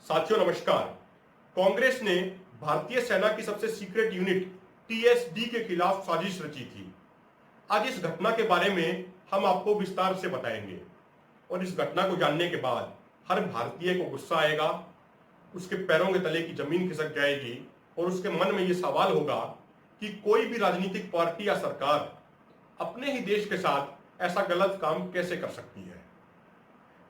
साथियों नमस्कार। कांग्रेस ने भारतीय सेना की सबसे सीक्रेट यूनिट टीएसडी के खिलाफ साजिश रची थी। आज इस घटना के बारे में हम आपको विस्तार से बताएंगे और इस घटना को जानने के बाद हर भारतीय को गुस्सा आएगा, उसके पैरों के तले की जमीन खिसक जाएगी और उसके मन में ये सवाल होगा कि कोई भी राजनीतिक पार्टी या सरकार अपने ही देश के साथ ऐसा गलत काम कैसे कर सकती है।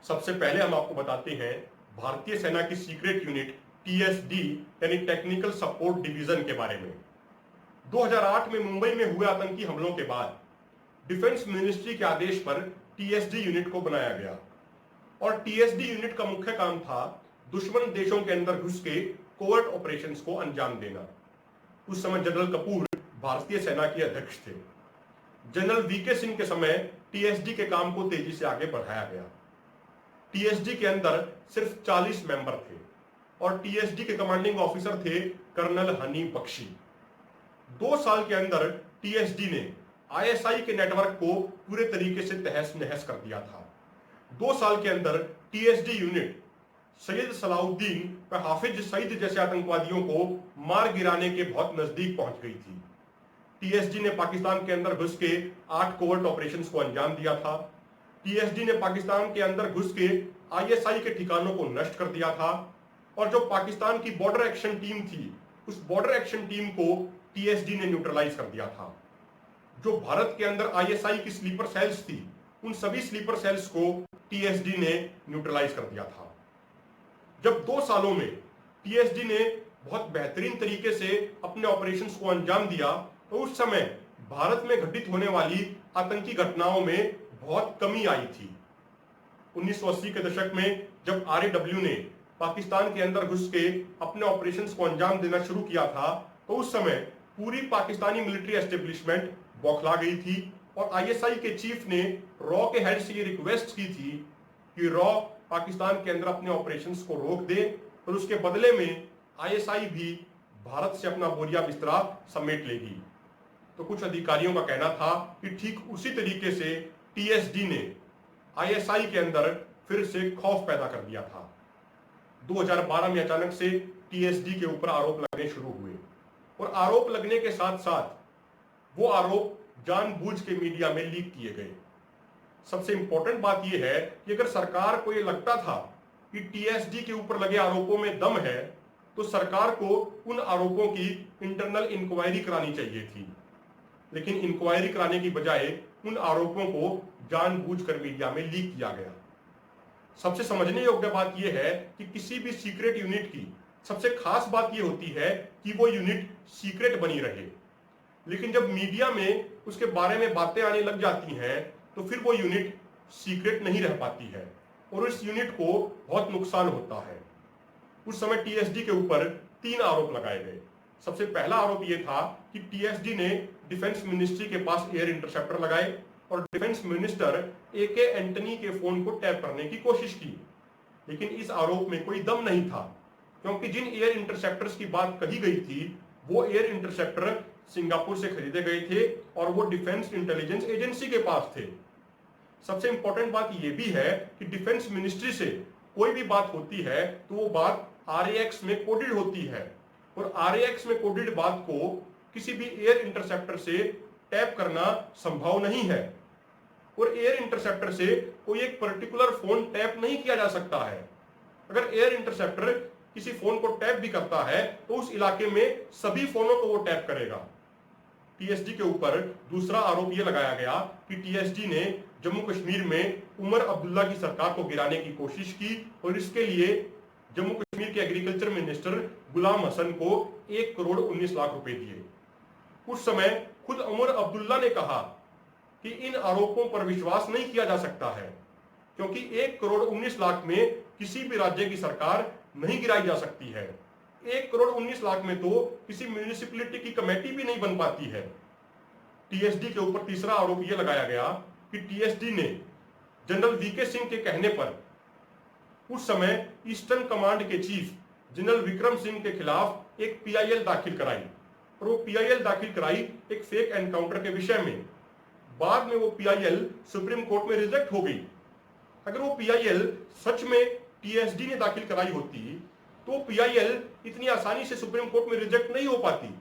सबसे पहले हम आपको बताते हैं भारतीय सेना की सीक्रेट यूनिट टीएसडी यानी टेक्निकल सपोर्ट डिवीजन के बारे में। 2008 में मुंबई में हुए आतंकी हमलों के बाद डिफेंस मिनिस्ट्री के आदेश पर टीएसडी यूनिट को बनाया गया और टीएसडी यूनिट का मुख्य काम था दुश्मन देशों के अंदर घुस के कोवर्ट ऑपरेशंस को अंजाम देना। उस समय जनरल कपूर भारतीय सेना के अध्यक्ष थे। जनरल वीके सिंह के समय टीएसडी के काम को तेजी से आगे बढ़ाया गया। टीएसडी के अंदर सिर्फ 40 मेंबर थे और टीएसडी के कमांडिंग ऑफिसर थे कर्नल हनी बख्शी। 2 साल के अंदर टीएसडी ने आईएसआई के नेटवर्क को पूरे तरीके से तहस नहस कर दिया था। 2 साल के अंदर टीएसडी यूनिट सैयद सलाउद्दीन व हाफिज सईद जैसे आतंकवादियों को मार गिराने के बहुत नजदीक पहुंच गई थी। टीएसडी ने पाकिस्तान के अंदर घुस के 8 कोवर्ट ऑपरेशंस को अंजाम दिया था। टीएसडी ने पाकिस्तान के अंदर घुस के आईएसआई के ठिकानों को नष्ट कर दिया था और जो पाकिस्तान की बॉर्डर एक्शन टीम थी उस बॉर्डर एक्शन टीम को टीएसडी ने न्यूट्रलाइज कर दिया था। जो भारत के अंदर आईएसआई की स्लीपर सेल्स थी उन सभी स्लीपर सेल्स को टीएसडी ने न्यूट्रलाइज कर दिया था। जब 2 सालों में टीएसडी ने बहुत बेहतरीन तरीके से अपने ऑपरेशंस को अंजाम दिया तो उस समय भारत में घटित होने वाली आतंकी घटनाओं में बहुत कमी आई थी। 1980 के दशक में जब आरएडब्ल्यू ने पाकिस्तान के अंदर घुस के अपने ऑपरेशंस को अंजाम देना शुरू किया था तो उस समय पूरी पाकिस्तानी मिलिट्री एस्टेब्लिशमेंट बौखला गई थी और आईएसआई के चीफ ने रॉ के हेड से ये रिक्वेस्ट की थी कि रॉ पाकिस्तान के अंदर अपने ऑपरेशंस को रोक दे और उसके बदले में आईएसआई भी भारत से अपना बोरिया बिस्तरा समेट लेगी। तो कुछ अधिकारियों का कहना था कि ठीक उसी तरीके से टीएसडी ने आईएसआई के अंदर फिर से खौफ पैदा कर दिया था। 2012 में अचानक से टीएसडी के ऊपर आरोप लगने शुरू हुए और आरोप लगने के साथ साथ वो आरोप जानबूझ के मीडिया में लीक किए गए। सबसे इंपॉर्टेंट बात यह है कि अगर सरकार को यह लगता था कि टीएसडी के ऊपर लगे आरोपों में दम है तो सरकार को उन आरोपों की इंटरनल इंक्वायरी करानी चाहिए थी, लेकिन इंक्वायरी कराने की बजाय उन आरोपों को जानबूझकर मीडिया में लीक किया गया। सबसे समझने योग्य बात यह है कि किसी भी सीक्रेट यूनिट की सबसे खास बात यह होती है कि वो यूनिट सीक्रेट बनी रहे, लेकिन जब मीडिया में उसके बारे में बातें आने लग जाती हैं तो फिर वो यूनिट सीक्रेट नहीं रह पाती है और इस यूनिट को बहुत नुकसान होता है। उस समय टीएसडी के ऊपर 3 आरोप लगाए गए। सबसे पहला आरोप यह था कि टीएसडी ने डिफेंस मिनिस्ट्री के पास एयर इंटरसेप्टर लगाए और डिफेंस मिनिस्टर एके एंटनी के फोन को टैप करने की कोशिश की, लेकिन इस आरोप में कोई दम नहीं था क्योंकि जिन एयर इंटरसेप्टर्स की बात कही गई थी वो एयर इंटरसेप्टर सिंगापुर से खरीदे गए थे और वो डिफेंस इंटेलिजेंस एजेंसी के पास थे। सबसे इंपॉर्टेंट बात यह भी है कि डिफेंस मिनिस्ट्री से कोई भी बात होती है तो वो बात आरएएक्स में कोडेड होती है और आरएएक्स में कोडेड बात को किसी भी एयर इंटरसेप्टर से टैप करना संभव नहीं है और एयर इंटरसेप्टर से कोई एक पर्टिकुलर फोन टैप नहीं किया जा सकता है। अगर एयर इंटरसेप्टर किसी फोन को टैप भी करता है तो उस इलाके में सभी फोनों को वो टैप करेगा। टीएसडी के ऊपर दूसरा आरोप यह लगाया गया कि टीएसडी ने जम्मू कश्मीर में उमर अब्दुल्ला की सरकार को गिराने की कोशिश की और इसके लिए जम्मू कश्मीर के एग्रीकल्चर मिनिस्टर गुलाम हसन को 1 करोड़ 19 लाख रुपए दिए। उस समय खुद उमर अब्दुल्ला ने कहा कि इन आरोपों पर विश्वास नहीं किया जा सकता है क्योंकि 1 करोड़ 19 लाख में किसी भी राज्य की सरकार नहीं गिराई जा सकती है। 1 करोड़ 19 लाख में तो किसी म्यूनिसिपैलिटी की कमेटी भी नहीं बन पाती है। टीएसडी के ऊपर तीसरा आरोप यह लगाया गया कि टीएसडी ने जनरल वीके सिंह के कहने पर उस समय ईस्टर्न कमांड के चीफ जनरल विक्रम सिंह के खिलाफ एक पीआईएल दाखिल कराई और वो पीआईएल दाखिल कराई एक फेक एनकाउंटर के विषय में। बाद में वो पीआईएल सुप्रीम कोर्ट में रिजेक्ट हो गई। अगर वो पीआईएल सच में टीएसडी ने दाखिल कराई होती तो पीआईएल इतनी आसानी से सुप्रीम कोर्ट में रिजेक्ट नहीं हो पाती।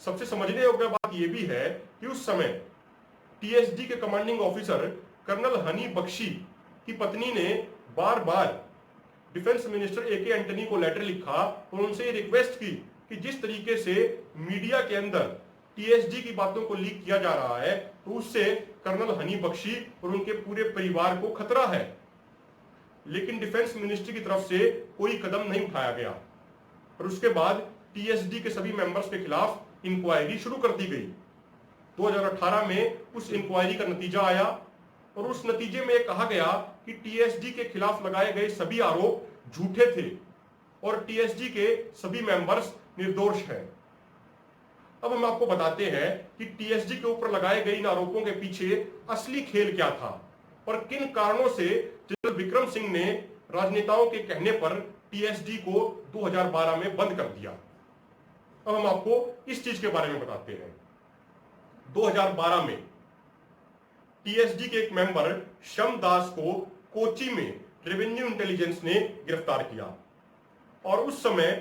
सबसे समझने योग्य बात यह भी है कि उस समय टीएसडी के commanding officer colonel Honey Bakshi की पत्नी ने बार बार डिफेंस मिनिस्टर एके एंटनी को लेटर लिखा और उनसे रिक्वेस्ट की कि जिस तरीके से मीडिया के अंदर टीएसडी की बातों को लीक किया जा रहा है तो उससे कर्नल हनी बख्शी और उनके पूरे परिवार को खतरा है। लेकिन डिफेंस मिनिस्ट्री की तरफ से कोई कदम नहीं उठाया गया और उसके बाद टीएसडी के सभी मेंबर्स के खिलाफ इंक्वायरी शुरू कर दी गई। 2018 में उस इंक्वायरी का नतीजा आया और उस नतीजे में कहा गया कि टीएसडी के खिलाफ लगाए गए सभी आरोप झूठे थे और टीएसडी के सभी मेंबर्स निर्दोष हैं। अब हम आपको बताते हैं कि टीएसडी के ऊपर लगाए गए इन आरोपों के पीछे असली खेल क्या था और किन कारणों से जनरल विक्रम सिंह ने राजनेताओं के कहने पर टीएसडी को 2012 में बंद कर दिया। अब हम आपको इस चीज के बारे में बताते हैं। 2012 में टीएसडी के एक मेंबर शम दास को कोची में रेवेन्यू इंटेलिजेंस ने गिरफ्तार किया और उस समय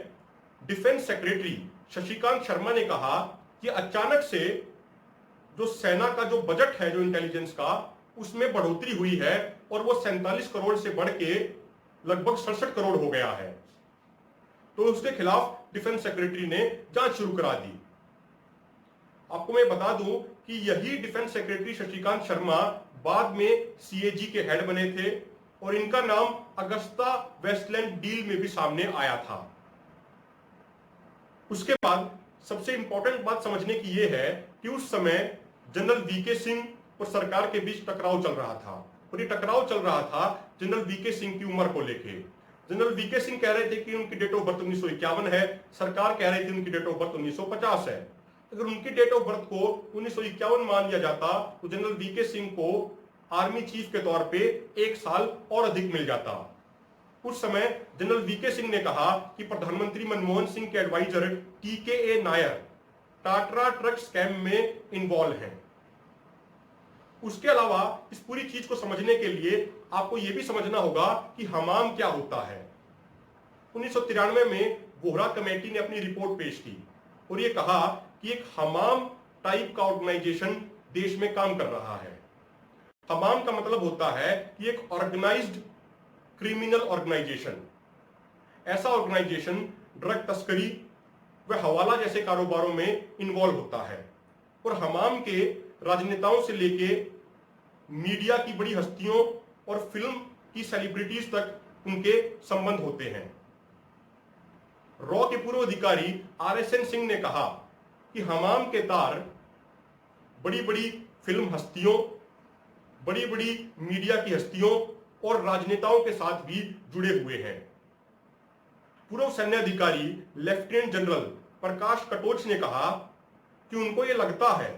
डिफेंस सेक्रेटरी शशिकांत शर्मा ने कहा कि अचानक से जो सेना का जो बजट है जो इंटेलिजेंस का उसमें बढ़ोतरी हुई है और वो 47 करोड़ से बढ़ के लगभग 67 करोड़ हो गया है। तो उसके खिलाफ डिफेंस सेक्रेटरी ने जांच शुरू करा दी। आपको मैं बता दूं कि यही डिफेंस सेक्रेटरी शशिकांत शर्मा बाद में सीएजी के हेड बने थे और इनका नाम अगस्ता वेस्टलैंड डील में भी सामने आया था। उसके बाद सबसे इंपॉर्टेंट बात समझने की यह है कि उस समय जनरल वीके सिंह और सरकार के बीच टकराव चल रहा था और ये टकराव चल रहा था जनरल वीके सिंह की उम्र को लेके। जनरल वीके सिंह कह रहे थे कि उनकी डेट ऑफ बर्थ 1951 है, सरकार कह रही थी उनकी डेट ऑफ बर्थ 1950 है। अगर उनकी डेट ऑफ बर्थ को 1951 मान लिया जाता तो जनरल वीके सिंह को आर्मी चीफ के तौर पे 1 साल और अधिक मिल जाता। उस समय जनरल वीके सिंह ने कहा कि प्रधानमंत्री मनमोहन सिंह के एडवाइजर टीके नायर टाटा ट्रक स्कैम में इन्वॉल्व हैं। उसके अलावा इस पूरी चीज को समझने के लिए आपको यह भी समझना होगा कि हमाम क्या होता है। 1993 में वोहरा कमेटी ने अपनी रिपोर्ट पेश की और यह कहा कि एक हमाम टाइप का ऑर्गेनाइजेशन देश में काम कर रहा है। हमाम का मतलब होता है कि एक ऑर्गेनाइज्ड क्रिमिनल ऑर्गेनाइजेशन, ऐसा ऑर्गेनाइजेशन ड्रग तस्करी व हवाला जैसे कारोबारों में इन्वॉल्व होता है और हमाम के राजनेताओं से लेके मीडिया की बड़ी हस्तियों और फिल्म की सेलिब्रिटीज तक उनके संबंध होते हैं। रॉ के पूर्व अधिकारी आरएसएन सिंह ने कहा कि हमाम के तार बड़ी बड़ी फिल्म हस्तियों, बड़ी बड़ी मीडिया की हस्तियों और राजनेताओं के साथ भी जुड़े हुए हैं। पूर्व सैन्य अधिकारी लेफ्टिनेंट जनरल प्रकाश कटोच ने कहा कि उनको यह लगता है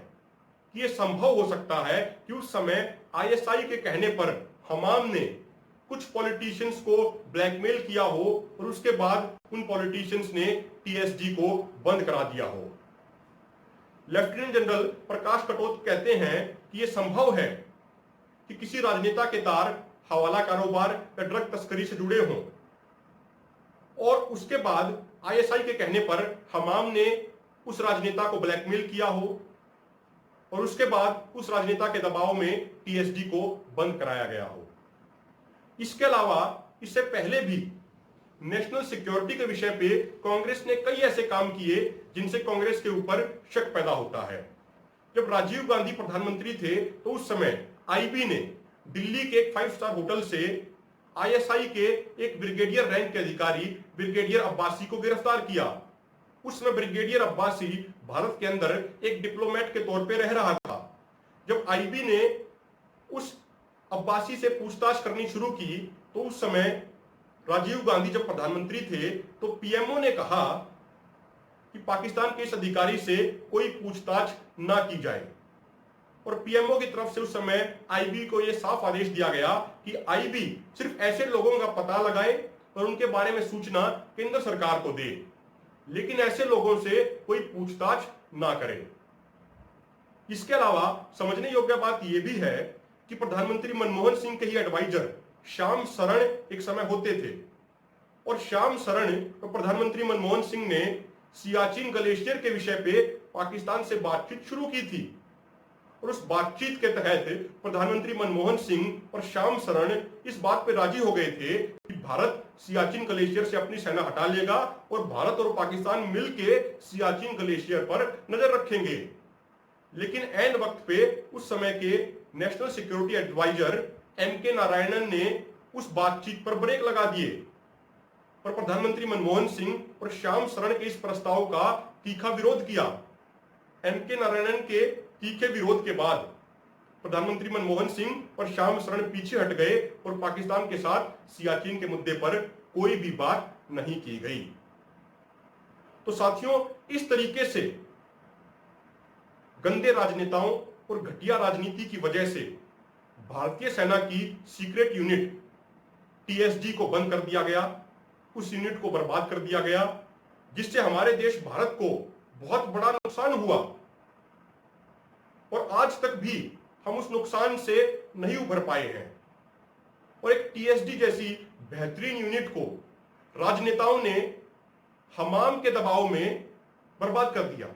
कि यह संभव हो सकता है कि उस समय आईएसआई के कहने पर हमाम ने कुछ पॉलिटिशियंस को ब्लैकमेल किया हो और उसके बाद उन पॉलिटिशियंस ने टीएसडी को बंद करा दिया हो। लेफ्टिनेंट जनरल प्रकाश कटोच कहते हैं कि यह संभव है कि किसी राजनेता के तार हवाला कारोबार या ड्रग तस्करी से जुड़े हों और उसके बाद आईएसआई के कहने पर हमाम ने उस राजनेता को ब्लैकमेल किया हो और उसके बाद उस राजनेता के दबाव में टीएसडी को बंद कराया गया हो। इसके अलावा इससे पहले भी नेशनल सिक्योरिटी के विषय पे कांग्रेस ने कई ऐसे काम किए जिनसे कांग्रेस के ऊपर शक पैदा होता है। जब राजीव गांधी प्रधानमंत्री थे तो उस समय आईबी ने दिल्ली के एक 5 स्टार होटल से आईएसआई के एक ब्रिगेडियर रैंक के अधिकारी ब्रिगेडियर अब्बासी को गिरफ्तार किया। उस समय ब्रिगेडियर अब्बासी भारत के अंदर एक डिप्लोमेट के तौर पे रह रहा था। जब आईबी ने उस अब्बासी से पूछताछ करनी शुरू की तो उस समय राजीव गांधी जब प्रधानमंत्री थे तो पीएमओ ने कहा कि पाकिस्तान के इस अधिकारी से कोई पूछताछ ना की जाए और पीएमओ की तरफ से उस समय आईबी को यह साफ आदेश दिया गया कि आईबी सिर्फ ऐसे लोगों का पता लगाए और उनके बारे में सूचना केंद्र सरकार को दे, लेकिन ऐसे लोगों से कोई पूछताछ ना करे। इसके अलावा समझने योग्य बात यह भी है कि प्रधानमंत्री मनमोहन सिंह के ही एडवाइजर श्याम शरण एक समय होते थे और श्याम शरण और प्रधानमंत्री मनमोहन सिंह ने सियाचिन ग्लेशियर के विषय पे पाकिस्तान से बातचीत शुरू की थी और उस बातचीत के तहत प्रधानमंत्री मनमोहन सिंह और श्याम शरण इस बात पे राजी हो गए थे कि भारत सियाचिन ग्लेशियर से अपनी सेना हटा लेगा और भारत और पाकिस्तान मिलके सियाचिन ग्लेशियर पर नजर रखेंगे। लेकिन ऐन वक्त पे उस समय के national security adviser MK. Narayanan ने उस बातचीत पर ब्रेक लगा दिए और प्रधानमंत्री मनमोहन सिंह और श्याम शरण के इस प्रस्ताव का तीखा विरोध किया। एम.के. नारायणन के तीखे विरोध के बाद प्रधानमंत्री मनमोहन सिंह और श्याम शरण पीछे हट गए और पाकिस्तान के साथ सियाचिन के मुद्दे पर कोई भी बात नहीं की गई। तो साथियों, इस तरीके से गंदे राजनेताओं और घटिया राजनीति की वजह से भारतीय सेना की सीक्रेट यूनिट टीएसडी को बंद कर दिया गया, उस यूनिट को बर्बाद कर दिया गया, जिससे हमारे देश भारत को बहुत बड़ा नुकसान हुआ और आज तक भी हम उस नुकसान से नहीं उभर पाए हैं। और एक टीएसडी जैसी बेहतरीन यूनिट को राजनेताओं ने हमाम के दबाव में बर्बाद कर दिया।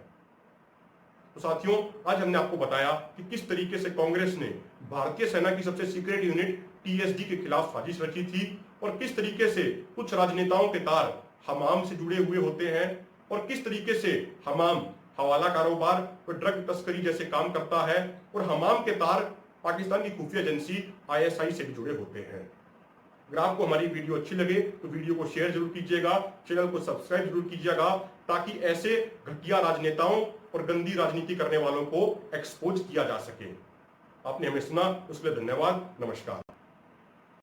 तो साथियों, आज हमने आपको बताया कि किस तरीके से कांग्रेस ने भारतीय सेना की सबसे सीक्रेट यूनिट टीएसडी के खिलाफ साजिश रची थी और किस तरीके से कुछ राजनेताओं के तार हमाम से जुड़े हुए होते हैं और किस तरीके से हमाम हवाला कारोबार और ड्रग तस्करी जैसे काम करता है और हमाम के तार पाकिस्तान की खुफिया एजेंसी आईएसआई से भी जुड़े होते हैं। अगर आपको हमारी वीडियो अच्छी लगे तो वीडियो को शेयर जरूर कीजिएगा, चैनल को सब्सक्राइब जरूर कीजिएगा, ताकि ऐसे घटिया राजनेताओं और गंदी राजनीति करने वालों को एक्सपोज किया जा सके। आपने हमें सुना, उसके लिए धन्यवाद। नमस्कार।